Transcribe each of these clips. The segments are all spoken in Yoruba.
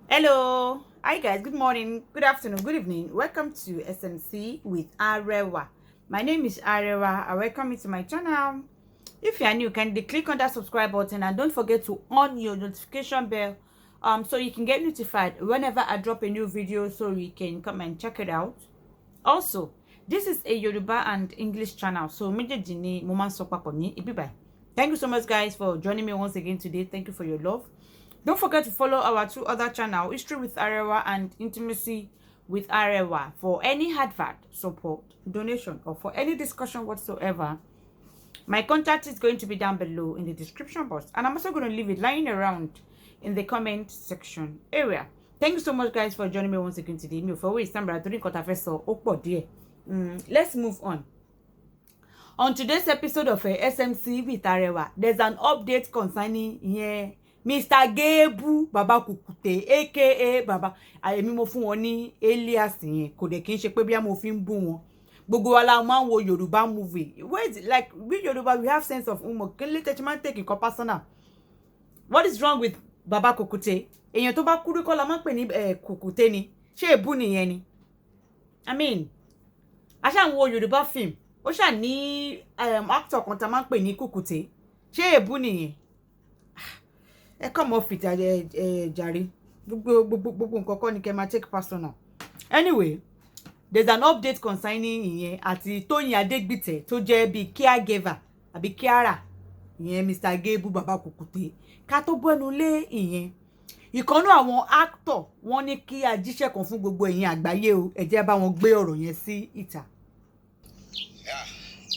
Hello, hi guys, good morning, good afternoon, good evening. Welcome to SMC with Arewa. My name is Arewa. I welcome you to my channel. If you are new, kindly click on that subscribe button and don't forget to on your notification bell so you can get notified whenever I drop a new video so you can come and check it out. Also, this is a Yoruba and English channel, so méjèèjì ni mo máa ń sọ papọ̀ ní ibi báyìí. Thank you so much guys for joining me once again today. Thank you for your love. Don't forget to follow our two other channels, History with Arewa and Intimacy with Arewa, for any advert, support, donation, or for any discussion whatsoever. My contact is going to be down below in the description box, and I'm also going to leave it lying around in the comment section area. Thank you so much guys for joining me once again today. Let's move on. On today's episode of SMC with Arewa, there's an update concerning Mr. Gebu Baba Kukute, aka Baba. Àyèmí mo fún wọn ní alias yẹn, kò dẹ̀ kí n ṣe pé bí mo fi ń bú wọn. Gbogbo wa la máa ń wo Yorùbá movie. Wait, like we Yoruba, we have sense of humor. Kí ló tẹ́ máa ń take nǹkan personal? What is wrong with Baba Kukute? Èèyàn tó bá kúrú kọ́ la máa ń pè ní Kukute ni. Ṣé èbú nìyẹn ni? I mean, a ṣá ń wo Yorùbá film. Ó ṣá ní actor kan tá máa ń pè ní Kukute. Ṣé èbú nìyẹn? Come off it, Jare. Gbogbo nǹkan kọ́ ni kẹ́ máa take personal. Anyway, there's an update concerning ìyẹn àti Tóyìn Adégbìtẹ́ tó jẹ́ bí caregiver àbí carer ìyẹn Mr. Gebu Baba Kukute. Ká tó bọ́nu lé ìyẹn. Ìkànnú àwọn actor wọ́n ní kí ajíṣẹ́ kan fún gbogbo ẹ̀yin àgbáyé o. Ẹ jẹ́ bá wọn gbé ọ̀rọ̀ yẹn sí ìta.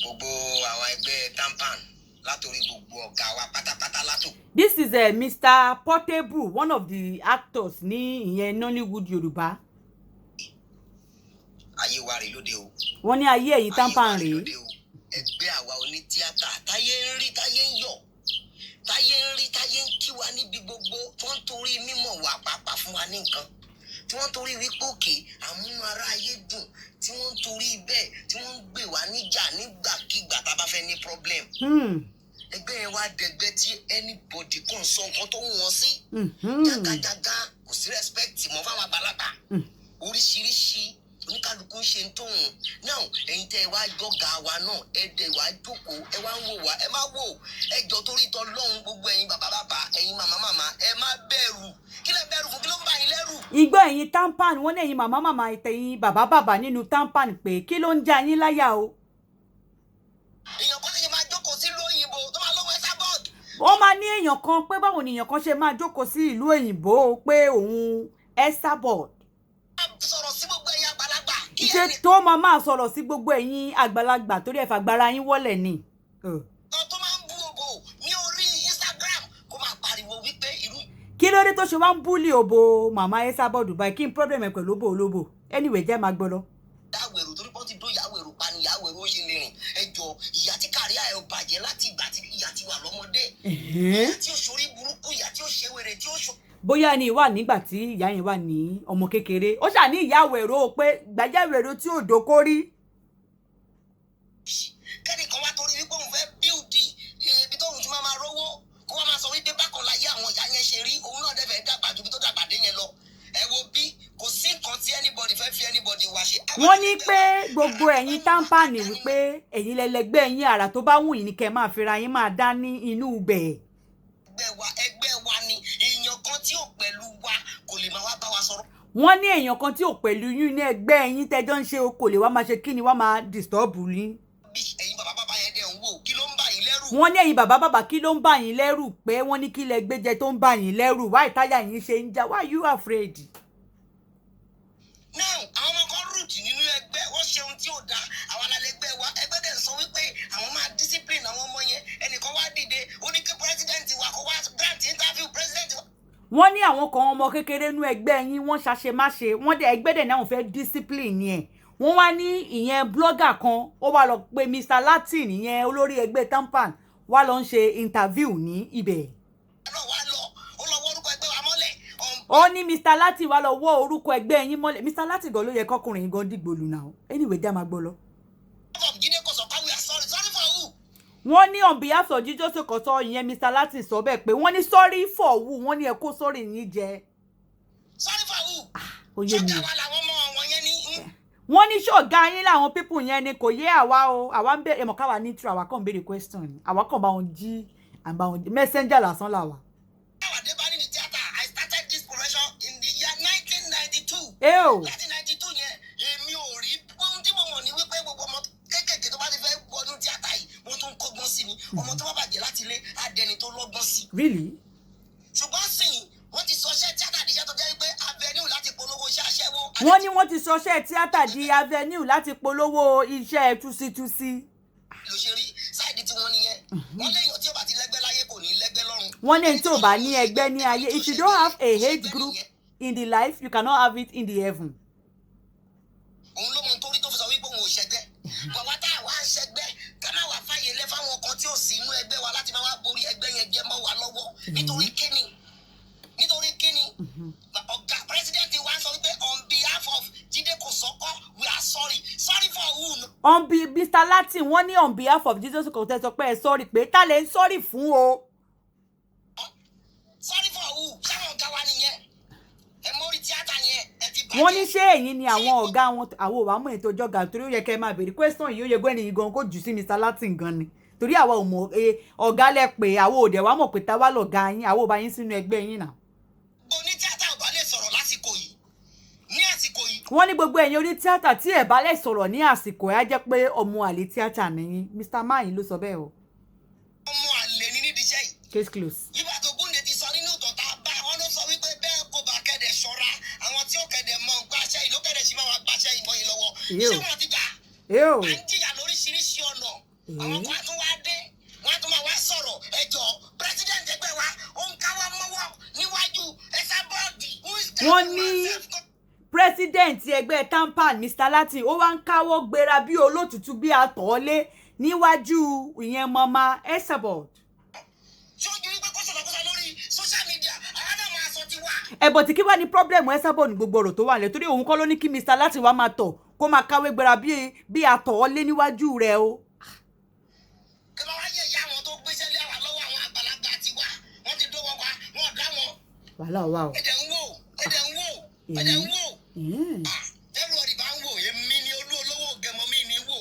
Gbogbo àwọn ẹgbẹ́ tampan látorí gbogbo ọ̀gá wa pátápátá látò. This is Mr. Portable, one of the actors ní ìyẹn Nollywood Yorùbá. Ayé wa rè lóde o. Wọ́n ní ayé ẹ̀yin tampan rèé. Ẹgbẹ́ àwa oní tíátà táyé ń rí táyé ń yọ̀. Táyé ń rí táyé ń kí wa níbi gbogbo tó ń torí mímọ̀ wà pàápàá fún wa ní nǹkan. Tí wọ́n torí wípé òkè àmúnú ara ayé dùn. Tí wọ́n torí bẹ́ẹ̀ tí wọ́n ń gbé wa níjà nígbàkigbà tá a bá fẹ́ ní problem. Ẹgbẹ́ yẹn wá dẹgbẹ́ tí anybody kàn sọ nǹkan tó wù wọ́n sí. Jagajaga kò sí respect mọ́ fáwọn àgbàlagbà. Oríṣiríṣi oníkálukú ń ṣe tóun. Now ẹ̀yin tẹ́ ẹ wá gbọ́gà wa náà ẹ dẹ̀ wá jókòó ẹ wá ń wò wá ẹ má wò ẹ jọ torí tọ́ lọ́hùn gbogbo ẹ̀yin bàbá ẹ̀yin màmá ẹ má bẹ̀rù kí lẹ bẹ̀rù fún kí ló ń bá yín lẹ́rù. Igbó ẹ̀yin tampan wọ́n ní ẹ̀yin màmá ẹ̀yin bàbá nínú tampan pé kí ló ń já yín láyà o. Èèyàn kan ṣe máa jókòó sí ìlú òyìnbó tó máa lọ́wọ́ ẹ́sà bọ́ọ̀d. Wọ́n máa ní èèyàn kan pé báwo ni èèyàn kan ṣe máa jókòó sí ìlú òyìnbó pé òun ẹ́sà bọ́ọ̀d. Sọ̀rọ̀ sí gbogbo ẹ̀yin àgbàlagbà. Ṣé tó máa sọ̀rọ̀ sí gbogbo ẹ̀yin àgbàlagbà torí ẹ fàgbára yín wọ́lẹ̀ ni. Tó máa ń bú òbò ní orí Instagram kó máa pariwo wípé irú. Kí ló dé tó ṣe wá ń búlì òbò màmá ẹ́sà bọ́ọ̀dù báyìí kí n problem ẹ̀ pẹ̀lú òbò olóbò. Anyway, jẹ́ máa gbọ́ lọ. Yàwèrò torí pọ́n ti dó yàwèrò pa ni yàwèrò ó ṣe lè rìn ẹjọ́ ìyá tí kárí àyè bàjẹ́ láti ìgbà tí ìyá ti wà lọ́mọdé. Ìyá tí ó ṣorí burúkú ìyá tí ó ṣe wèrè tí ó ṣo. Bóyá ni wà nígbà tí ìyá yẹn wà ní ọmọ kékeré ó ṣà ní ìyá wèrò pé gbàjẹ́wèrò tí ò dókórí. Kẹ́nìkan wá torí wípé òun fẹ́ bíùdì ibi tóun ti máa rówó kó wá máa sọ wípé bákan láyé àwọn ìyá yẹn ṣe rí òun náà dẹ́fẹ̀ẹ́ dàgbà ju ibi tó dàgbà dé yẹn lọ. Ẹ wo bí kò sí nǹkan tí anybody fẹ́ fi anybody wá ṣe. Wọ́n ní pé gbogbo ẹ̀yin támpánì wípé ẹ̀yin lẹ́lẹ́gbẹ́ ẹ̀yin àrà tó bá wù yín ni kẹ́ máa fira yín máa dá ní inú ibẹ̀. Ẹgbẹ́ wa ni èèyàn kan tí ò pẹ̀lú wa kò lè máa wá bá wa sọ̀rọ̀. Wọ́n ní èèyàn kan tí ò pẹ̀lú yín ní ẹgbẹ́ ẹ̀yin tẹ́jọ́ ń ṣe o kò lè wá máa ṣe kí ni wá máa disturb yín. Bí ẹ̀yin bàbá yẹn dẹ̀ ń wò kí ló ń bà yín lẹ́rù. Wọ́n ní ẹ̀yin bàbá kí ló ń bà yín lẹ́rù pé wọ́n ní kí lẹ gbéjẹ tó ń bà yín lẹ́rù why táyà yín ṣe ń já why you afraid. Now àwọn ọmọ kan root nínú ẹgbẹ́ wọ́n ṣe ohun tí ò dáa àwọn alálẹ́gbẹ́ wa ẹgbẹ́ dẹ̀ sọ wípé àwọn máa discipline àwọn ọmọ yẹn ẹnìkan wá dìde ó ní kí president wa kó wá grant interview president wa. Wọ́n ní àwọn kan ọmọ kékeré nú ẹgbẹ́ yín wọ́n ṣàṣemáṣe wọ́n dẹ̀ ẹgbẹ́ dẹ̀ náà fẹ́ discipline yẹn wọ́n wá ní ìyẹn blogger kan ó wá lọ pé Mr. Latin ìyẹn olórí ẹgbẹ́ tampan wá lọ ń ṣe interview ní ibẹ̀. Ó ní Mr. Latin wá lọ wọ́ orúkọ ẹgbẹ́ yín mọ́lẹ̀ Mr. Latin gan ló yẹ kọkùnrin gan dìgbò lù náà anyway já máa gbọ́ lọ. Wọ́n ní on behalf of Jesus Okoto ìyẹn Mr. Latin sọ bẹ́ẹ̀ pé wọ́n ní sorry for who wọ́n ní ẹ kó sorry yín jẹ. ó yé mi sọ́jà wa làwọn ọmọ wọn yẹn ní. wọ́n ní ṣọ̀gá yín láwọn pípù yẹn ni kò yé àwa o àwa ń bẹ̀rẹ̀ mọ̀ káwa ní true àwa kàn ń béèrè question ni àwa kàn bá wọn jí àbá wọn jí messenger lásán làwà. Adébárí ní tíátà I started this profession in the year 1992. Eo. 1992 yẹn èmi ò rí ohun tí mo mọ̀ ní wípé gbogbo ọmọ kéékèèké tó bá ti fẹ́ wọnú tíátà yìí wọ́n tún kọ́gbọ́n sí ni ọmọ tó bá bàjẹ́ láti ilé adẹni tó lọ́gbọ́n sí. Really? ṣùgbọ́n sìn wọ́n ti sọ iṣẹ́ tíátà àdìjẹ́ tó jẹ́ wípé avenue láti polówó iṣẹ́ aṣẹ́wó. wọ́n ní wọ́n ti sọṣẹ́ tíátà di avenue láti polówó iṣẹ́ túsítúsí. ló ṣe rí sáìdì tí wọ́n nìyẹn wọ́n léèyàn tí ò bá ti lẹ́gbẹ́ láyé kò ní lẹ́gbẹ́ lọ́run. wọ́n ní tí ò bá ní ẹgbẹ́ ní ayé if you don't have a hate group in the life you cannot have it in the heaven. òun ló mọ nítorí tó fi sọ wípé òun ò ṣẹgbẹ́ bàbá tá a wá ń ṣẹgbẹ́ ká má wàá fàyè lẹ fáwọn kan tí ò sí inú ẹgbẹ́ wa láti máa wá borí ẹgbẹ́ yẹn jẹ mọ́ wa lọ́wọ́ nítorí kíni ọ̀gá pírẹsidẹ́ǹtì wa sọ wípé on behalf of Jídé Kòsọ́kọ́ we are sorry for who. on be Mr. Latin wọ́n ní on behalf of Jesus kò tẹ́ sọ pé ẹ sọ́ọ̀rì pé ta lè ń sọ́ọ̀rì fún o. sorry for who sáwọn ọ̀gá wa nìyẹn ẹ mórí tíátà yẹn ẹ ti bàjẹ́. wọ́n ní ṣé ẹ̀yin ni àwọn ọ̀gá wọn àwọn òwà mọ̀ ètò ìjọba torí ó yẹ kẹ́ ẹ máa béèrè question yìí ó yẹ gbọ́ ẹni gan kó jù sí Mr. Latin gan ni torí àwa ò mọ̀ ọ̀gá lẹ pé àwa ò dẹ̀ wá mọ̀ pé táwa lọ̀gá yín àwa ò bá yín sínú ẹgbẹ́ yín náà. oní tíátà ò bá lè sọ̀rọ̀ lásìkò yìí ní àsìkò yìí. wọ́n ní gbogbo ẹ̀yin oní tíátà tí ẹ̀ bá lè sọ̀rọ̀ ní àsìkò ẹ̀ á jẹ́ pé ọmọ àlè tíátà nìyí Mr. Mayin ló sọ bẹ́ẹ̀ o. ọmọ àlè ni nídìí iṣẹ́ yìí. case close. Ìbà tó Gúndé ti sọ nínú ìtọ̀tà bá wọn ló sọ wípé bẹ́ẹ̀ kò bá kẹ́dẹ̀ ṣọ́ra àwọn tí ó kẹ́dẹ̀ mọ̀ ń gbàṣẹ́ yìí ló kẹ́dẹ̀ sí máa wá gbàṣẹ́ ìmọ̀ yìí lọ́wọ́. ṣé wọn ti gbà? à ń jìyà lóríṣiríṣi ọ̀nà àwọn kan tún wá dé wọn tún máa wá sọ̀rọ̀ ẹjọ́ president ẹgbẹ́ wa ó ń káwọ́ mọ́wọ́ níwájú ẹ̀sà bọ́ọ̀dì. wọ́n ní president ẹgbẹ́ tampan Mr. Latin ó wá ń káwọ́ gbéra bí olótùtù bí àtọ̀ọ́lé níwájú ìyẹn mọ́má Esabod. ṣojú wípé kó sọ̀rọ̀ lórí social media àwọn náà máa sọ ti wá. ẹ̀bọ̀ tí kí wá ní problem Esabod ní gbogbo ọ̀rọ̀ tó wà lẹ̀ torí òun kọ́ ló ní kí Mr. Latin wá máa tọ̀ kó máa káwé gbéra bí àtọ̀ọ́lé níwájú rẹ̀ o. kí ló wá yẹ ìyá àwọn tó gbéṣẹ́ lé àwọn lọ́wọ́ àwọn àgbàlagbà ti wá wọ́n ti dówó wa wọ́n dá wọn. wàhálà wà o. ẹ̀dẹ̀ ń wò. ẹrù ọ̀dì bá ń wò èmi ni olówó gẹ̀mọ́ mi ní wò.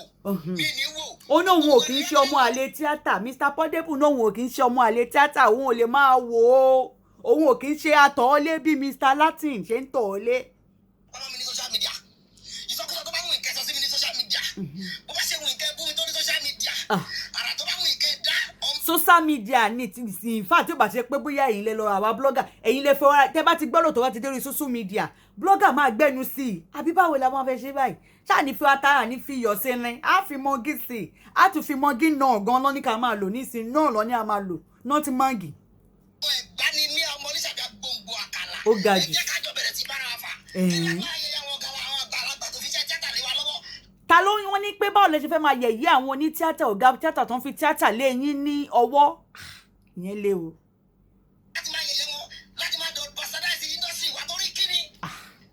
ó ní òun ò kì í ṣe ọmọ àlè tíátà Mr. Portable náà òun ò kì í ṣe ọmọ àlè tíátà òun ò lè máa wò ó òun ò kì í ṣe àtọ̀ọ́lé bí Mr. Latin ṣe ń tọ̀ọ́lé. ọmọ mi ní social media ìsọkúsọ tó bá wù ìkẹsọ sí mi ní social media bó bá ṣe wù ìkẹ bú mi tó ní social media àrà tó bá wù ìkẹ dá. social media ní ti in fact tí ó bá ṣe pé bóyá ẹ̀yin lè lọ àwa blogger ẹ̀yin lè fẹ́ tẹ́ bá ti gbọ́dọ̀ tó wá ti dé orí social media blogger máa gbẹ́nu sí i àbí báwo la máa fẹ́ ṣe báyìí ṣáà ní fi atara ní fi iyọ̀ sí ni á fi mọ́gí sí i á tún fi mọ́gí náà gan lọ́ní ká máa lò nísìnyí náà lọ́ní a máa lò náà ti mọ́gì. ẹ̀gbá ni ní ọmọ oníṣàbí gbòǹgbò àkàlà ó ga jù. ẹ jẹ́ kájọ bẹ̀rẹ̀ sí bára wa fà. ta ló wọ́n ní pé báwo lè ṣe fẹ́ máa yẹ̀yẹ́ àwọn oní tíátà ọ̀gá tíátà tó ń fi tíátà lé yín ní ọwọ́ ìyẹn lé o. láti máa yẹ̀yẹ́ wọn láti máa dọ̀ bọ̀sádàsì indọ́sírì wa torí kíni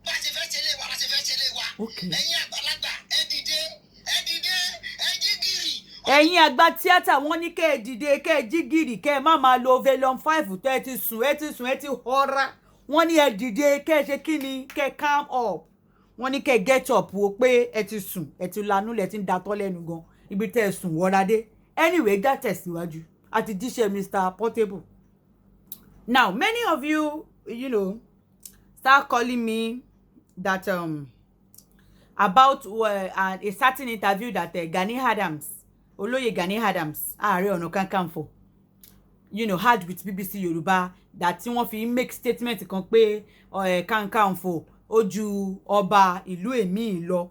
bá a ṣe fẹ́ ṣe lé wa láti fẹ́ ṣe lé wa ẹ̀yin àgbàlagbà ẹ dìde ẹ jí gìrì. ẹ̀yin àgbà tíátà wọ́n ní kẹ́ ẹ dìde kẹ́ ẹ jí gìrì kẹ́ ẹ má máa lo Valium 5 tẹ́ ẹ ti sùn ẹ ti họra wọ́n ní ẹ dìde kẹ́ ẹ ṣe kíni kẹ́ ẹ calm up wọ́n ní kẹ́ get up wo pé ẹ ti sùn ẹ ti lanú lẹ ti ń datọ́ lẹ́nu gan ibi tẹ́ ẹ sùn wọ́ra dé anyway já tẹ̀síwájú àti jíṣẹ́ Mr. Portable. Now many of you start calling me that about a certain interview that Gani Adams Olóyè Gani Adams Ààrẹ Ọ̀nà Kakanfò had with BBC Yorùbá that tí wọ́n fi make statement kan pé Kakanfò ojú ọba ìlú èmi lọ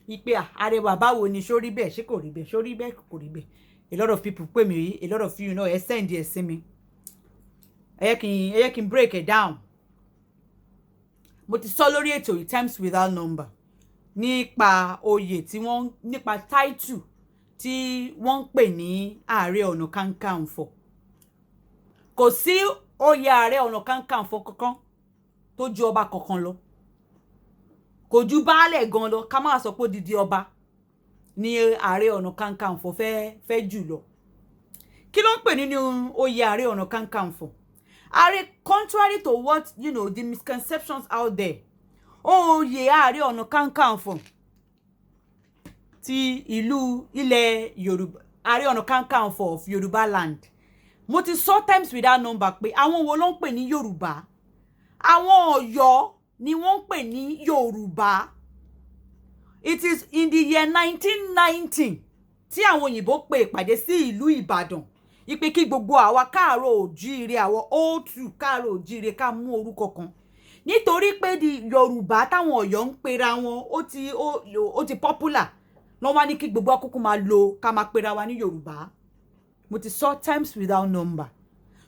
ipe Arẹwà báwo ni sórí bẹ́ẹ̀ ṣé kò rí bẹ́ẹ̀ sórí bẹ́ẹ̀ kò rí bẹ́ẹ̀ a lot of people pè mí a lot of you ẹ send ẹ sí mi ẹ yẹ kí n break it down mo ti sọ lórí ètò times without number nípa oyè tí wọ́n nípa title tí wọ́n ń pè ní Ààrẹ Ọ̀nà Kakanfò kò sí oyè Ààrẹ Ọ̀nà Kakanfò kankan tó ju ọba kankan lọ kò ju baálẹ̀ gan lọ ká má sọ pé odidi ọba ni Ààrẹ Ọ̀nà Kakanfò fẹ́ jù lọ kí ló ń pè nínú oyè Ààrẹ Ọ̀nà Kakanfò ààrẹ contrary to what the misconceptions out there oyè Ààrẹ Ọ̀nà Kakanfò ti ìlú ilẹ̀ Yorùbá, Ààrẹ Ọ̀nà Kakanfò of Yorùbá land. Mo ti sọ times without number pé àwọn wo ló ń pè ní Yorùbá? Àwọn Ọ̀yọ́ ni wọ́n ń pè ní Yorùbá. It is in the year 1919 tí àwọn òyìnbó pe ìpàdé sí ìlú Ìbàdàn ipe kí gbogbo àwa káàárọ̀ oòjíire, àwọn old káàárọ̀ oòjíire ká mú orúkọ kan, nítorí pé di Yorùbá táwọn Ọ̀yọ́ ń pera wọn ó ti popular lọ́ wá ní kí gbogbo akókó máa lo ká máa pera wa ní Yorùbá. Mo ti sọ times without number.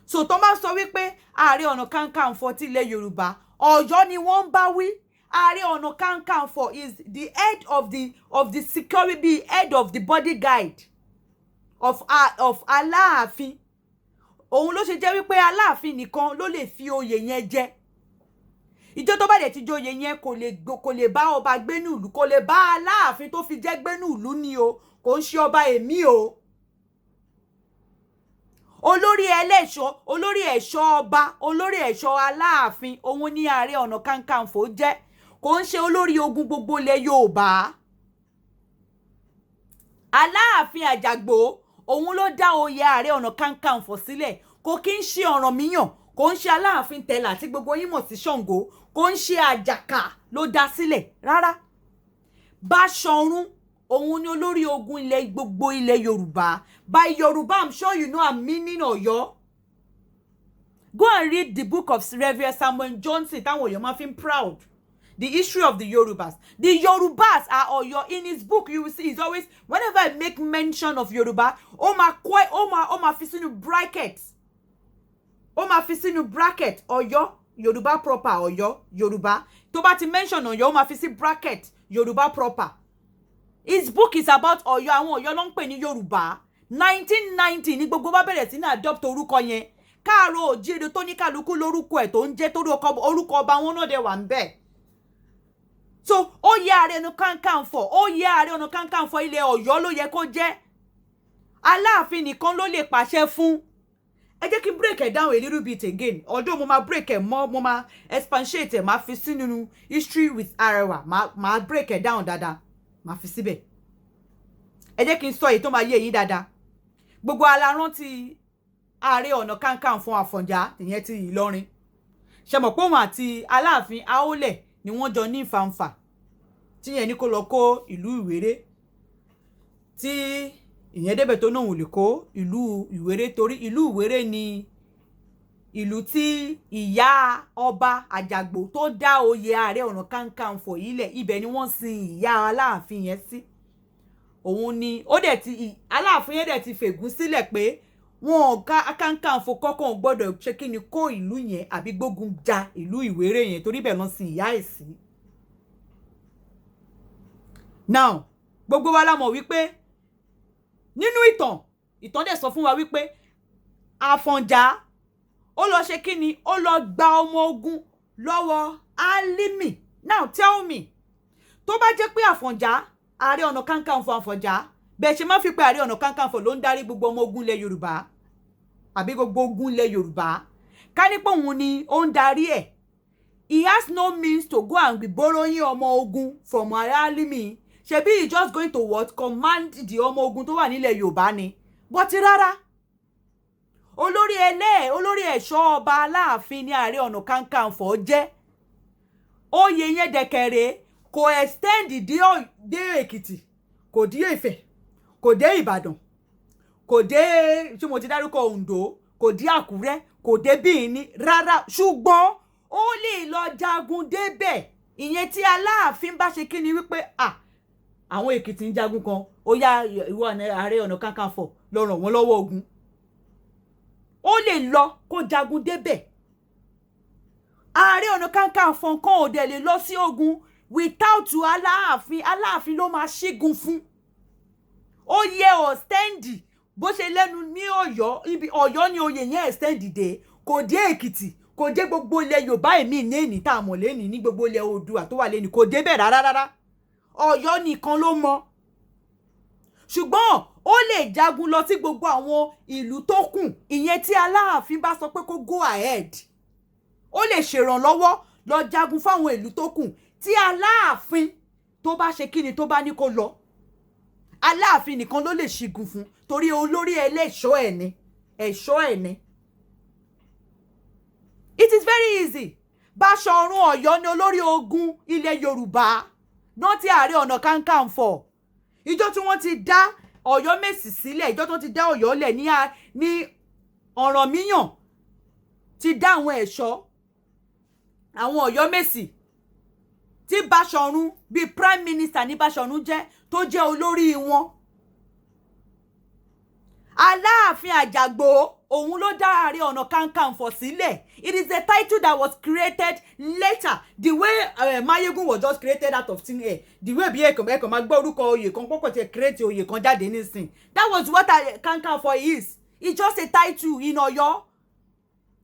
So tó máa sọ wípé Ààrẹ Ọ̀nà Kakanfò ti ilẹ̀ Yorùbá, Ọ̀yọ́ ni wọ́n ń bá wí. Ààrẹ Ọ̀nà Kakanfò is the head of the security, head of the bodyguard of Aláàfin. Òun ló ṣe jẹ́ wípé Aláàfin nìkan ló lè fi oyè yẹn jẹ. Ìjọ tó bá dẹ̀ ti joyè yẹn kò lè bá ọba gbénú ìlú, kò lè bá Aláàfin tó fi jẹ́ gbénú ìlú ni o, kò ń ṣe ọba èmi o. Olórí ẹ̀ṣọ́ ọba, olórí ẹ̀ṣọ́ Aláàfin, òun ni Ààrẹ Ọ̀nà Kakanfò jẹ́, kò ń ṣe olórí ogun gbogbo ilẹ̀ Yorùbá. Aláàfin Àjàgbó òun ló dá oyè Ààrẹ Ọ̀nà Kakanfò sílẹ̀, kò kí ń ṣe Ọ̀rànmíyàn, kò ń ṣe Aláàfin Tẹ̀là tí gbogbo yín mọ̀ sí Ṣàngó, kò ń ṣe Àjàká ló dá sílẹ̀ rárá. Báṣọ̀run òun ni olórí ogun ilẹ̀ gbogbo ilẹ̀ Yorùbá. By Yorùbá, I'm sure you know I'm meaning Ọ̀yọ́. Go and read the book of Reverend Samuel Johnson táwọn Ọ̀yọ́ máa fi proud. The history of the Yorubas. The Yorubas are Ọ̀yọ́. In his book, you will see he's always, whenever I make mention of Yoruba, ó máa fi sínú brackets. Ó máa fi sínú bracket Ọ̀yọ́, Yoruba proper Ọ̀yọ́, Yoruba. Tó bá ti mention Ọ̀yọ́, ó máa fi sí bracket Yoruba proper. His book is about Ọ̀yọ́. Àwọn Ọ̀yọ́ ló ń pè ní Yorùbá. 1990 ni gbogbo bá bẹ̀rẹ̀ sí ní adopt orúkọ yẹn. Káàárọ̀ oòjíire tó ní kálukú lórúkọ ẹ̀ tó ń jẹ́ torí orúkọ ọba wọn náà dẹ̀ wà ń bẹ̀. So oyè Ààrẹ Ọ̀nà Kakanfò ilẹ̀ Ọ̀yọ́ ló yẹ kó jẹ́. Aláàfin nìkan ló lè pàṣẹ fún. Ẹ jẹ́ kí break it down a little bit again. Although mo máa break it more, mo máa expatiate ẹ̀, máa fi sínú history with Arewa, máa break it down dáadáa, máa fi síbẹ̀. Ẹ jẹ́ kí n sọ èyí tó máa yé yín dáadáa. Gbogbo ala rántí Ààrẹ Ọ̀nà Kakanfò Àfọ̀njá, ìyẹn ti Ìlọrin. Ṣé mọ̀ pé òun àti Aláàfin Àólẹ̀ ni wọ́n jọ ní ìfàǹfà tí yẹn ní kó lọ kó ìlú Ìwéré, tí ìyẹn débẹ̀ tó náà ò lè kó ìlú Ìwéré torí ìlú Ìwéré ni ìlú tí ìyá ọba Àjàgbó tó dá oyè Ààrẹ Ọ̀nà Kakanfò yìí lẹ̀, ibẹ̀ ni wọ́n sin ìyá Aláàfin yẹn sí. Òun ni ó dẹ̀ ti Aláàfin yẹn dẹ̀ ti fègún sílẹ̀ pé wọn Kakanfò kọ́kọ́ gbọ́dọ̀ ṣe kí ni kó ìlú yẹn àbí gbógun ja ìlú Ìwéré yẹn torí bẹ́ẹ̀ lọ sin ìyá ẹ̀ sí. Now gbogbo wa la mọ̀ wípé nínú ìtàn dẹ̀ sọ fún wa wípé Àfọ̀njá ó lọ ṣe kí ni, ó lọ gba ọmọ ogun lọ́wọ́ Álímì. Now tell me, tó bá jẹ́ pé Àfọ̀njá, Ààrẹ Ọ̀nà Kakanfò Àfọ̀njá, bẹ́ẹ̀ ṣe máa fi pé Ààrẹ Ọ̀nà Kakanfò ló ń darí gbogbo ọmọ ogun ilẹ̀ Yorùbá àbí gbogbo ogun ilẹ̀ Yorùbá, ká ní pé òun ni ó ń darí ẹ̀, he has no means to go and be borrowing ọmọ ogun from Álímì. Ṣebí he just going to what? Command the ọmọ ogun tó wà nílẹ̀ Yorùbá ni. But rárá, olórí ẹ̀ṣọ́ ọba Aláàfin ní Ààrẹ Ọ̀nà Kakanfò jẹ́. Oyè yẹn dẹ̀kẹ̀rẹ̀ kò extend dé Èkìtì, kò dé Ifẹ̀, kò dé Ìbàdàn, kò dé tí mo ti dárúkọ Oǹdó, kò dé Àkúrẹ́, kò dé Bìíní rárá, ṣùgbọ́n ó lè lọ jagun débẹ̀. Ìyẹn tí Aláàfin bá ṣe kíni wípé àwọn Èkìtì ń jagun kan, ó yá ìwọ Ààrẹ Ọ̀nà Kakanfò lọ ràn wọ́n lọ́wọ́ ogun. Ó lè lọ kó jagun débẹ̀. Ààrẹ Ọ̀nà Kakanfò kan ò dẹ̀ lè lọ sí ogun without Aláàfin. Aláàfin ló máa ṣígun fún. Ó yẹ ọ̀stẹ́ǹdì bó ṣe lẹ́nu ní Ọ̀yọ́, ibi Ọ̀yọ́ ni oyè yẹn extend dé, kò dé Èkìtì, kò dé gbogbo ilẹ̀ Yorùbá èmi ní èní tá a mọ̀ lẹ́ni ní gbogbo ilẹ̀ Oòduà tó wà lẹ́ni, kò dé bẹ̀ rárá. Ọ̀yọ́ nìkan ló mọ̀. Ṣùgbọ́n ó lè jagun lọ sí gbogbo àwọn ìlú tó kù, ìyẹn tí Aláàfin bá sọ pé kó go ahead. Ó lè ṣèrànlọ́wọ́ lọ jagun fáwọn ìlú tó kù tí Aláàfin tó bá ṣe kíni tó bá ní kó lọ. Aláàfin nìkan ló lè ṣígun fún torí olórí ẹlẹ́ṣọ́ ẹ̀ ni ẹ̀ṣọ́ ẹ̀ ni. It is very easy. Báṣọ̀run Ọ̀yọ́ ni olórí ogun ilẹ̀ Yorùbá náà tí Ààrẹ Ọ̀nà Kakanfò. Ìjọ tí wọ́n ti dá Ọ̀yọ́mèsì sílẹ̀, ìjọ tó ti dá Ọ̀yọ́ lẹ̀ ní Ọ̀rànmíyàn ti dá àwọn ẹ̀ṣọ́ àwọn Ọ̀yọ́mèsì tí Báṣọ̀run bíi prime minister ní Báṣọ̀run jẹ́ tó jẹ́ olórí wọn. Aláàfin Àjàgbó òun ló dá Ààrẹ Ọ̀nà Kakanfò sílẹ̀. It is a title that was created later. The way Mayegun was just created out of thin air. The way bí ẹ̀kọ́ máa gbọ́ orúkọ oyè kan pọ́pọ̀ tí create oyè kan jáde nísìn. That was what Kakanfò is. It's just a title in Ọ̀yọ́.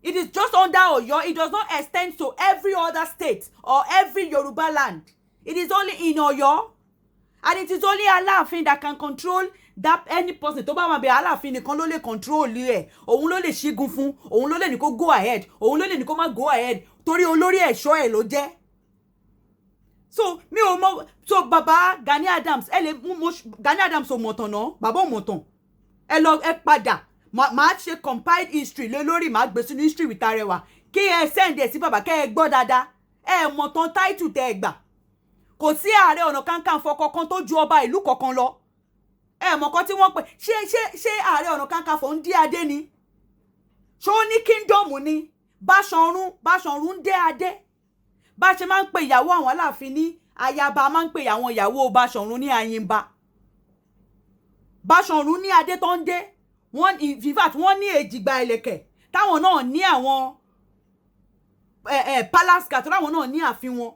It is just under Ọ̀yọ́. It does not extend to every other state or every Yoruba land. It is only in Ọ̀yọ́. And it is only Aláàfin that can control that any person. Tó bá wà bẹ̀ Aláàfin nìkan ló lè control ẹ̀. Òun ló lè ṣígun fún. Òun ló lè ní kó go ahead. Òun ló lè ní kó má go ahead. Torí olórí ẹ̀ṣọ́ ẹ̀ ló jẹ́. So mi ò mọ̀. So bàbá Gani Adams Gani Adams ò mọ̀tàn náà. Bàbá ò mọ̀tàn. Ẹ padà. Màá ṣe compiled history lé lórí màá gbé sínú history with Arẹwà. Kí ẹ send ẹ̀ sí bàbá kẹ́ ẹ gbọ́ dáadáa. Ẹ mọ̀tàn title tẹ́ ẹ gbà. Kò sí Ààrẹ Ọ̀nà Kakanfò kankan tó ju ọba ìlú kankan lọ. Ẹ mọ̀ kan tí wọ́n pè ṣé Ààrẹ Ọ̀nà Kakanfò ń dé adé ni? Ṣó ní kingdom ni? Báṣọ̀run ń dé adé. Bá ṣe máa ń pè ìyàwó àwọn Aláàfin ní ayaba, máa ń pè àwọn ìyàwó Báṣọ̀run ní ayinba. Báṣọ̀run ní adé tó ń dé. In fact wọ́n ní èjìgbà ìlẹ̀kẹ̀ táwọn náà ní àwọn palace cat táwọn náà ní ààfin wọn.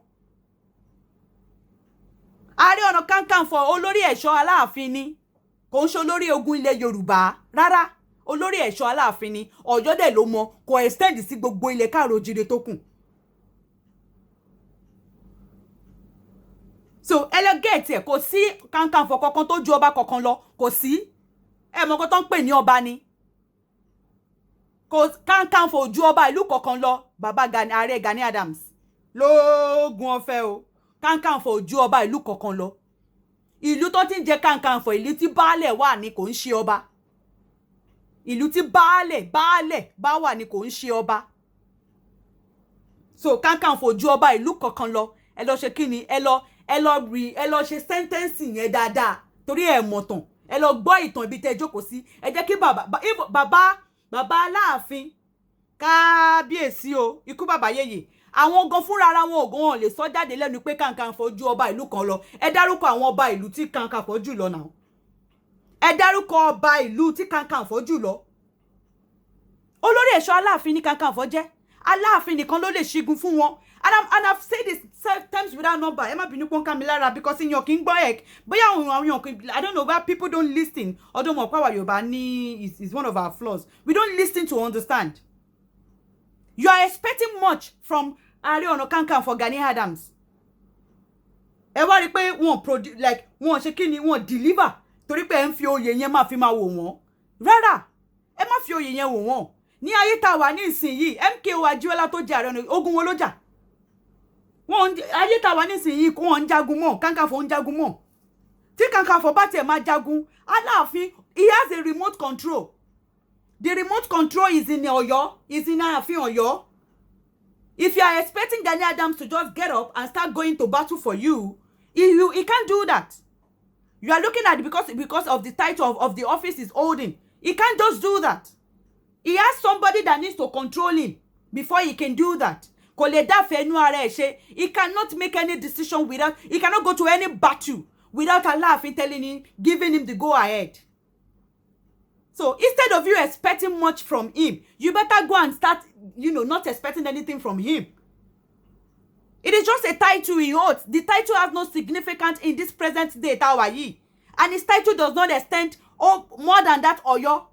Ààrẹ Ọ̀nà Kakanfò olórí ẹ̀ṣọ́ Aláàfin ni, kò ń ṣe olórí ogun ilẹ̀ Yorùbá rárá. Olórí ẹ̀ṣọ́ Aláàfin ni. Ọ̀yọ́ dẹ̀ ló mọ, kò extend sí gbogbo ilẹ̀ káàró-oòjíire tó kù. So ẹlẹgẹẹtì ẹ kò sí Kakanfò kankan tó ju ọba kankan lọ, kò sí. Ẹ mọ̀ kó tó ń pè ní ọba ni. Kò Kakanfò ju ọba ìlú kankan lọ. Bàbá Ààrẹ Gani Adams lóògùn ọ̀fẹ́ o. Kakanfò ju ọba ìlú kankan lọ. Ìlú tó ti ń jẹ Kakanfò ìlú tí baálẹ̀ wà ní kò ń ṣe ọba. Ìlú tí baálẹ̀ bá wà ní kò ń ṣe ọba. So Kakanfò ju ọba ìlú kankan lọ. Ẹ lọ ṣe kíni? Ẹ lọ ṣe sentence yẹn dáadáa torí ẹ mọ̀tàn. Ẹ lọ gbọ́ ìtàn ibi tẹ́ jókòó sí. Ẹ jẹ́ kí bàbá Aláàfin kábíyèsí o, ikú bàbá yèyè. Àwọn gan fúnra ara wọn ògùn wọn lè sọ jáde lẹ́nu pé Kakanfò ju ọba ìlú kan lọ. Ẹ dárúkọ àwọn ọba ìlú tí Kakanfò jù lọ náà. Ẹ dárúkọ ọba ìlú tí Kakanfò jù lọ. Olórí ẹ̀ṣọ́ Aláàfin ní Kakanfò jẹ́. Aláàfin nìkan ló lè ṣígun fún wọn. And I've said this times without number. Ẹ má bínú pọ́n ká mi lára because ìyàn kì í gbọ́ ẹ̀. Bóyá àwọn èèyàn I don't know why people don't listen. Ọdún mọ̀ pàwọ̀ Yorùbá ní is one of our flaws. We don't listen to understand. You are expecting much from Ààrẹ Ọ̀nà Kakanfò Gani Adams. Ẹ wá rí pé wọ́n ṣe kí ni wọ́n deliver torí pé ẹ ń fi oyè yẹn máa fi máa wò wọ́n. Rárá, ẹ má fi oyè yẹn wò wọ́n. Ní ayé tá wà ní ìsinyìí, MKO Abiola tó jẹ́ Ààrẹ Ọ̀nà ogun wọn ló jà. Ayé tá wà ní ìsinyìí kò wọ́n ń jagun mọ́, Kakanfò ń jagun mọ́. Tí Kakanfò bá tiẹ̀ máa jagun, Aláàfin, he has a remote control. The remote control is in Ọ̀yọ́, is in Ààfin Ọ̀yọ́. If you are expecting Gani Adams to just get up and start going to battle for you, he can't do that. You are looking at it because of the title of the office he's holding. He can't just do that. He has somebody that needs to control him before he can do that. Kò lè dá fẹ́nu ara ẹ̀ ṣe. He cannot make any decision without, he cannot go to any battle without Aláàfin telling him, giving him the go ahead. So instead of you expecting much from him, you better go and start, not expecting anything from him. It is just a title he holds. The title has no significance in this present day, Tawayi. And his title does not extend more than that Ọ̀yọ́.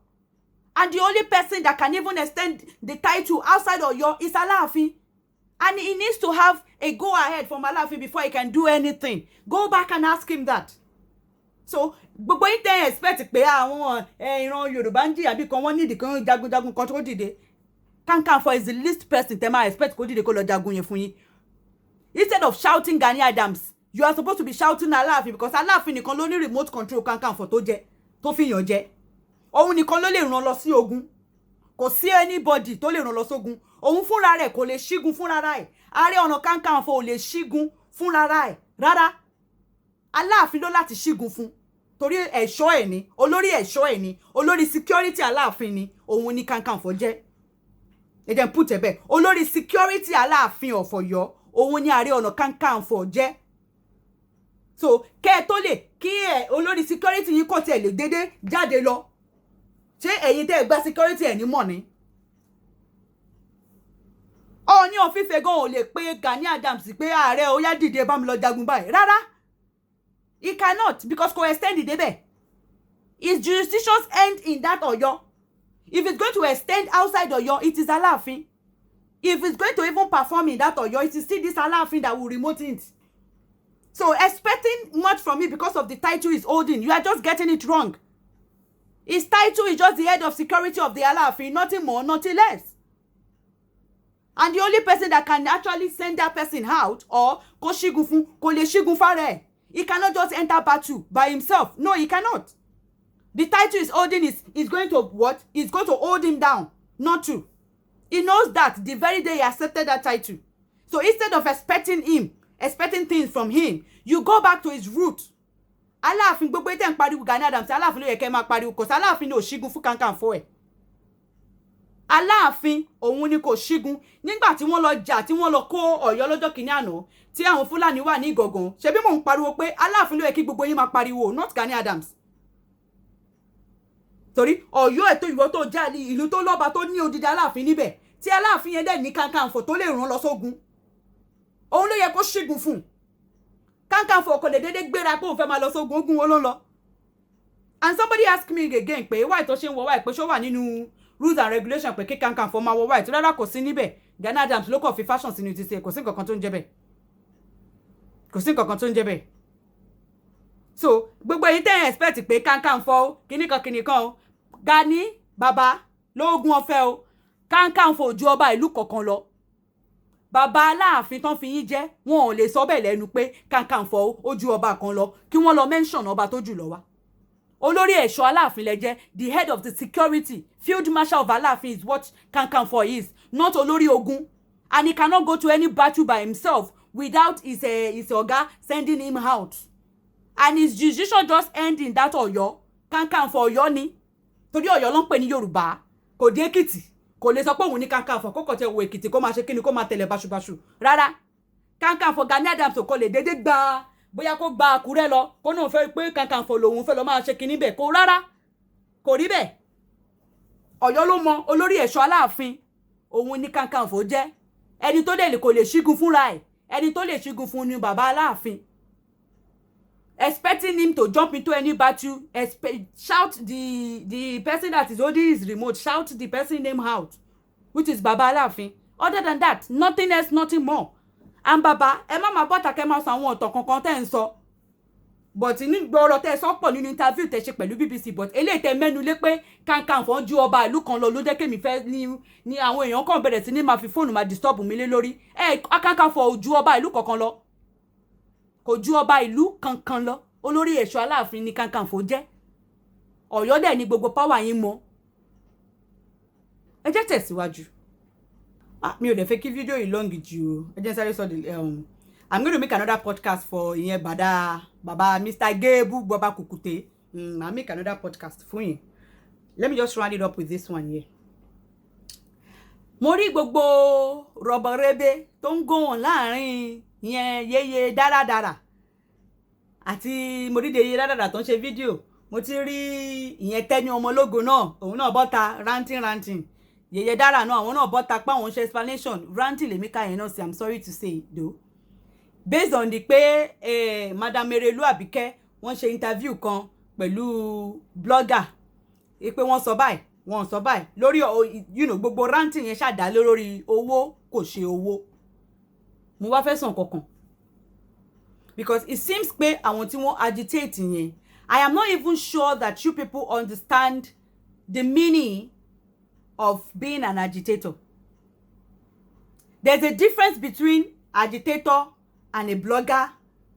And the only person that can even extend the title outside Ọ̀yọ́ is Aláàfin. And he needs to have a go ahead from Aláàfin before he can do anything. Go back and ask him that. So gbogbo yín tẹ́ expect pé àwọn ìran Yorùbá ń jìyà bí kan wọ́n ní ìdí kan jagunjagun kan tó dìde. Kakanfò is the least person tẹ́ máa expect kó dìde kó lọ jagun yẹn fún yín. instead of shouting Gani Adams, you are supposed to be shouting Aláàfin, because Aláàfin nìkan ló ní remote control Kakanfò tó jẹ, tó fi yàn jẹ. Òun nìkan ló lè ràn lọ sí ogun. Kò sí anybody tó lè ràn lọ sógun. Òun fúnra rẹ̀ kò lè ṣígun fúnra rẹ̀. Ààrẹ Ọ̀nà Kakanfò ò lè ṣígun fúnra rẹ̀ rárá. Aláàfin ló láti ṣígun fún. Torí ẹ̀ṣọ́ ẹ̀ ni, olórí ẹ̀ṣọ́ ẹ̀ ni, olórí security Aláàfin ni, òun ni Kakanfò jẹ́. Ẹ jẹ́ n put ẹ̀ bẹ́ẹ̀. Olórí security Aláàfin of Ọ̀yọ́, òun ni Ààrẹ Ọ̀nà Kakanfò jẹ́. So kẹ́ tó lè kí olórí security yín kò tẹ̀ lè dédé jáde lọ. Ṣé ẹ̀yin tẹ́ gba security ẹ̀ ní mọ̀ ni? Ọọ̀ni of Ife gan ò lè pé Gani Adams pé ààrẹ ó yá dìde bá mi lọ jagun báyìí. Rárá. He cannot, because kò extend débẹ̀. His jurisdictions end in that Ọ̀yọ́. If it's going to extend outside Ọ̀yọ́, it is Aláàfin. If it's going to even perform in that Ọ̀yọ́, it is still this Aláàfin that will remote it. So expecting much from me because of the title he's holding, you are just getting it wrong. His title is just the head of security of the Aláàfin, nothing more, nothing less. And the only person that can actually send that person out or kò ṣígun fún, kò lè ṣígun fárẹ̀. He cannot just enter battle by himself. No, he cannot. The title he's holding is going to what? It's going to hold him down, not to. He knows that the very day he accepted that title. So instead of expecting things from him, you go back to his root. Aláàfin gbogbo ite ń pariwo Gani Adams, Aláàfin ló yẹ kẹ́ máa pariwo, kò sí Aláàfin ní ò ṣígun fún Kakanfò ẹ̀. Aláàfin òun ni kò ṣígun nígbà tí wọ́n lọ jà, tí wọ́n lọ kó Ọ̀yọ́ lọ́jọ́ kìíní àná, tí àwọn Fúlàní wà ní Ìgàngán. Ṣebí mò ń pariwo pé Aláàfin ló yẹ kí gbogbo yín máa pariwo, not Gani Adams. Torí Ọ̀yọ́ ètò ìwọ tó jà ní ìlú tó lọ́ba tó ní odidi Aláàfin níbẹ̀, tí Aláàfin yẹn dẹ̀ ní Kakanfò tó lè ràn lọ sógun. Òun ló yẹ kó ṣígun fún. Kakanfò kò lè dédé gbéra pé òun fẹ́ máa lọ sógun, ogun wo ló ń lọ. And somebody asked me again pé why tó ṣe ń wọ why pé ṣó wà nínú rules and regulations pé kí Kakanfò máa wọ why. Tó rárá kò sí níbẹ̀. Gani Adams ló kàn fi fashion sínú ti ṣe, kò sí nǹkan kan tó ń jẹ́ bẹ́ẹ̀. Kò sí nǹkan kan tó ń jẹ́ bẹ́ẹ̀. So gbogbo ẹ̀yin tẹ́ expect pé Kakanfò kíníkan o. Gani bàbá lóògùn ọ̀fẹ́ o. Kakanfò ju ọba ìlú kankan lọ. Bàbá Aláàfin tán fi yín jẹ́, wọn ò lè sọ bẹ́ẹ̀ lẹ́nu pé Kakanfò ó ju ọba kan lọ, kí wọ́n lọ mention ọba tó jù lọ wá. Olórí ẹ̀ṣọ́ Aláàfin lẹ jẹ́, the head of the security, field marshal of Aláàfin is what Kakanfò is, not olórí ogun. And he cannot go to any battle by himself without his oga sending him out. And his jurisdiction just end in that Ọ̀yọ́. Kakanfò Ọ̀yọ́ ni. Torí Ọ̀yọ́ ló ń pè ní Yorùbá, kò dé Èkìtì. Kò lè sọ pé òun ní Kakanfò kó kàn tẹ wo Èkìtì kó máa ṣe kíni kó máa tẹ̀lé báṣubàṣu. Rárá. Kakanfò Gani Adams kò lè dédé gba bóyá kó gba Àkúrẹ́ lọ kó náà fẹ́ pé Kakanfò lòun fẹ́ lọ máa ṣe kíni bẹ́ẹ̀ kó rárá. Kò rí bẹ́ẹ̀. Ọ̀yọ́ ló mọ olórí ẹ̀ṣọ́ Aláàfin. Òun ní Kakanfò jẹ́. Ẹni tó dẹ̀ kò lè ṣígun fúnra ẹ̀. Ẹni tó lè ṣígun fún ni bàbá Aláàfin. Expecting him to jump into any battle, shout the person that is holding his remote, shout the person name out, which is Baba Aláàfin. Other than that, nothing else, nothing more. And Baba, ẹ má máa bọ́ta kẹ́ máa sọ àwọn ọ̀tọ̀ kankan tẹ́ ń sọ. But ní gbọ́rọ̀ tẹ́ sọ pọ̀ nínú interview tẹ́ ṣe pẹ̀lú BBC, but eléyìí tẹ́ mẹ́nu lé pé Kakanfò ju ọba ìlú kan lọ ló jẹ́ kémi fẹ́ ní àwọn èèyàn kan bẹ̀rẹ̀ sí ní máa fi fóònù máa disturb mi lé lórí. Kakanfò ju ọba ìlú kankan lọ. Kò ju ọba ìlú kankan lọ. Olórí ẹ̀ṣọ́ Aláàfin ni Kakanfò jẹ́. Ọ̀yọ́ dẹ̀ ni gbogbo power yín mọ́. Ẹ jẹ́ tẹ̀síwájú. Mi ò dẹ̀ fẹ́ kí fídíò yìí long jù. Ẹ jẹ́ sáré sọ I'm going to make another podcast for ìyẹn bàbá Mr. Gebu Baba Kukute. I'll make another podcast fún yín. Let me just round it up with this one here. Mo rí gbogbo rọ̀bọ̀rẹ́bẹ́ tó ń gòhàn láàrin ìyẹn yeye dáradára. Àti mo rí yeye dáradára tó ń ṣe fídíò. Mo ti rí ìyẹn Tẹ́ni Ọmọlógo náà, òun náà bọ́ta ranting. Yeye dára náà, àwọn náà bọ́ta pé àwọn ṣe explanation. Ranting lèmi ká yẹn náà sí, I'm sorry to say though. Based on the pé Madam Erelu Abike wọ́n ṣe interview kan pẹ̀lú blogger. Pé wọ́n sọ báyìí, lórí gbogbo ranting yẹn ṣàdá lórí owó kò ṣe owó. Mo wá fẹ́ sọ nǹkankan. Because it seems pé àwọn tí wọ́n agitate yẹn, I am not even sure that you people understand the meaning of being an agitator. There's a difference between agitator and a blogger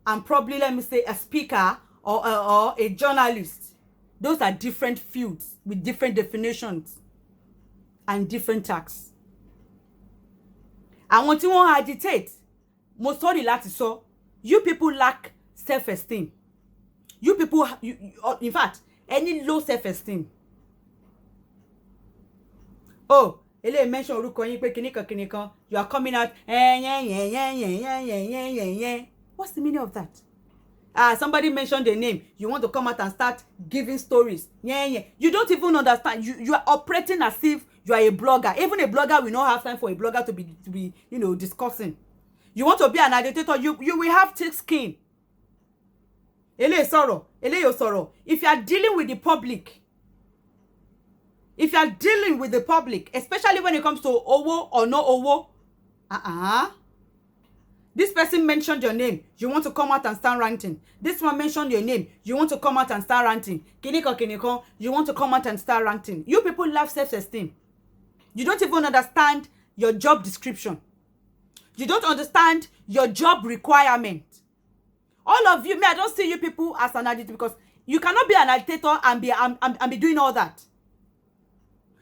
and probably, let me say, a speaker or a journalist. Those are different fields with different definitions and different tags. Àwọn tí wọ́n agitate, mo sorry láti sọ, you people lack self-esteem. You people, in fact, any low self-esteem. Oh, ele mention orúkọ yín pé kinikan, you are coming out, What's the meaning of that? Somebody mentioned the name. You want to come out and start giving stories. You don't even understand. You are operating as if you are a blogger. Even a blogger will not have time for a blogger to be discussing. You want to be an agitator, you will have thick skin. Ele sorrow. If you are dealing with the public, especially when it comes to owo or no owo, this person mentioned your name, you want to come out and start ranting. This one mentioned your name, you want to come out and start ranting. Kiniko, you want to come out and start ranting. You people lack self-esteem. You don't even understand your job description. You don't understand your job requirement. All of you, I don't see you people as an agitator, because you cannot be an agitator and be doing all that.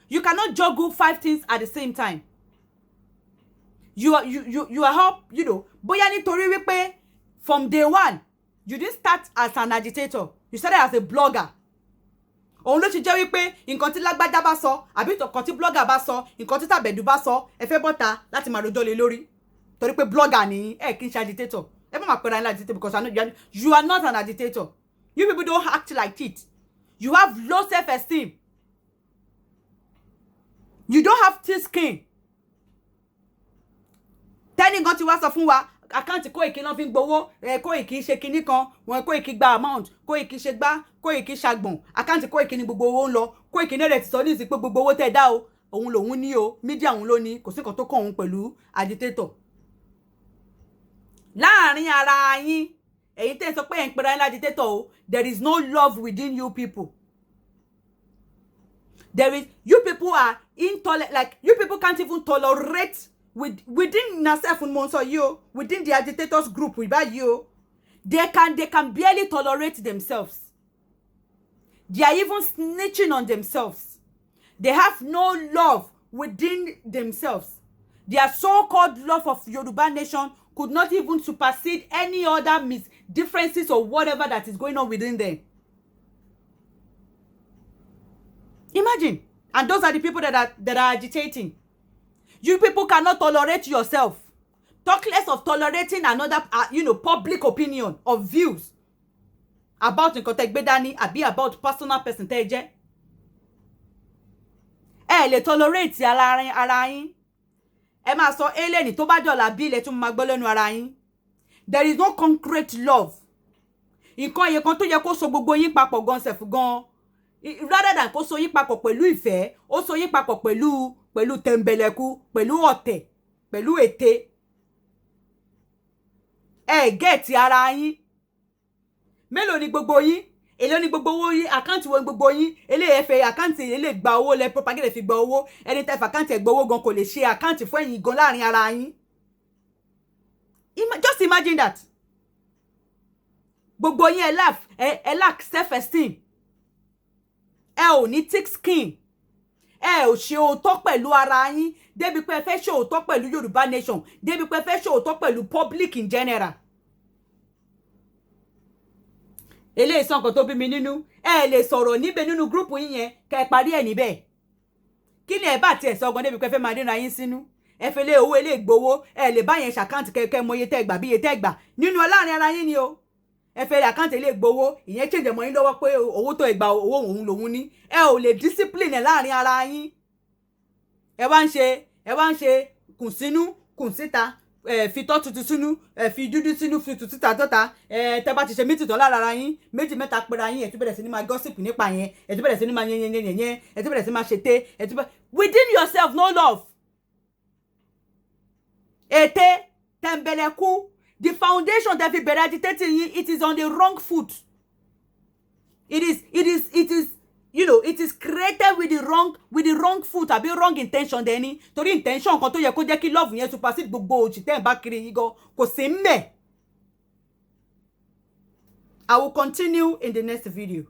You cannot juggle 5 things at the same time. You are help, bóyá nítorí wípé from day one, you didn't start as an agitator. You started as a blogger. Òun ló ṣe jẹ́ wípé nǹkan tí lágbájá bá sọ, àbí nǹkan tí blogger bá sọ, nǹkan tí tàbẹ̀dù bá sọ, ẹ fẹ́ bọ́ta láti máa rojọ́ lé lórí. Torí pé blogger ni kì í ṣe agitator. Ẹ má máa pera yín agitator, because you are not an agitator. You people don't act like it. You have low self-esteem. You don't have thick skin. Tẹ́ni gan ti wá sọ fún wa, àkáǹtì Koiki ló fi ń gbowó, Koiki ṣe kinní kan, wọn Koiki gba amount, Koiki ṣe gbá, Koiki ṣàgbọ̀n, àkáǹtì Koiki ni gbogbo owó ń lọ, Koiki náà rẹ̀ ti sọ ní ìsìn pé gbogbo owó tẹ́ dá o, òun lòun ní o, mídíà òun ló ní, kò sí nǹkan tó kàn òun pẹ̀lú agitator. Láàárín ara yín, èyí tẹ́ sọ pé ẹ̀ ń pera yín agitator o, there is no love within you people. You people are intolerant, like you people can't even tolerate within yourself, within the agitators group, they can barely tolerate themselves. They are even snitching on themselves. They have no love within themselves. Their so-called love of Yoruba nation could not even supersede any other differences or whatever that is going on within them. Imagine. And those are the people that are agitating. You people cannot tolerate yourself. Talk less of tolerating another, public opinion or views about nǹkan tẹ́ gbé dání, àbí about personal person tẹ́ jẹ́. Ẹ lè tolerate ara yín. Ẹ máa sọ eleni tó bá dọ̀la bí ilẹ̀ tún máa gbọ́ lẹ́nu ara yín. There is no concrete love. Nǹkan yẹn kan tó yẹ kó so gbogbo yín papọ̀ gan sef gan. Rather than kó so yín papọ̀ pẹ̀lú ìfẹ́, ó so yín papọ̀ pẹ̀lú tẹ̀mbẹ̀lẹ̀kú, pẹ̀lú ọ̀tẹ̀, pẹ̀lú ète. Get ara yín. Mélòó ni gbogbo yín? Èló ni gbogbo owó yín? Àkáǹtì wo ni gbogbo yín? Eléyìí fẹ́ àkáǹtì ele gba owó, le propagate fi gba owó. Ẹni tẹ́ fẹ́ àkáǹtì ẹ gba owó gan kò lè ṣe àkáǹtì fún ẹ̀yin gan láàrin ara yín. Just imagine that. Gbogbo yín ẹ lack self-esteem. Ẹ ò ní thick skin. Ẹ ò ṣe òótọ́ pẹ̀lú ara yín. Débi pé ẹ fẹ́ ṣe òótọ́ pẹ̀lú Yorùbá nation. Débi pé ẹ fẹ́ ṣe òótọ́ pẹ̀lú public in general. Eléyìí sọ nǹkan tó bí mi nínú. Ẹ lè sọ̀rọ̀ níbẹ̀ nínú group yín yẹn kẹ́ ẹ parí ẹ̀ níbẹ̀. Kí ni ẹ bá tiẹ̀ sọ gan débi pé ẹ fẹ́ máa dínra yín sínú. Ẹ fẹ́ lé owó ilé ìgbowó. Ẹ lè bá yẹn ṣàkáǹtì kẹ́kẹ́ mọ iye tẹ́ gbà bí iye tẹ́ gbà. Nínú láàrin ara yín ni o. Ẹ fẹ́ àkáǹtì ilé ìgbowó. Ìyẹn change mọ́ yín lọ́wọ́ pé owó tó ẹ gbà owó òun lòun ní. Ẹ ò lè discipline ẹ láàrin ara yín. Ẹ wá ń ṣe kùn sínú, kùn síta. Fi tọ́ tuntun sínú, fi dúdú sínú, fi tuntun síta tọ́ta. Tẹ́ bá ti ṣe mítì tán lára ara yín, méjì mẹ́ta pera yín, ẹ tún bẹ̀rẹ̀ sí ní máa gossip nípa yẹn, ẹ tún bẹ̀rẹ̀ sí ní máa yẹn, ẹ tún bẹ̀rẹ̀ sí ní máa ṣètè, within yourself no love. Ètè, tẹ̀mbẹ̀lẹ̀kú, the foundation that fi bẹ̀rẹ̀ agitating yín, it is on the wrong foot. It is created with the wrong foot, àbí wrong intention dẹni. Torí intention kan tó yẹ kó jẹ́ kí love yẹn supersede gbogbo òjì tẹ́ ń bá kiri yín gan kò sí ńbẹ̀. I will continue in the next video.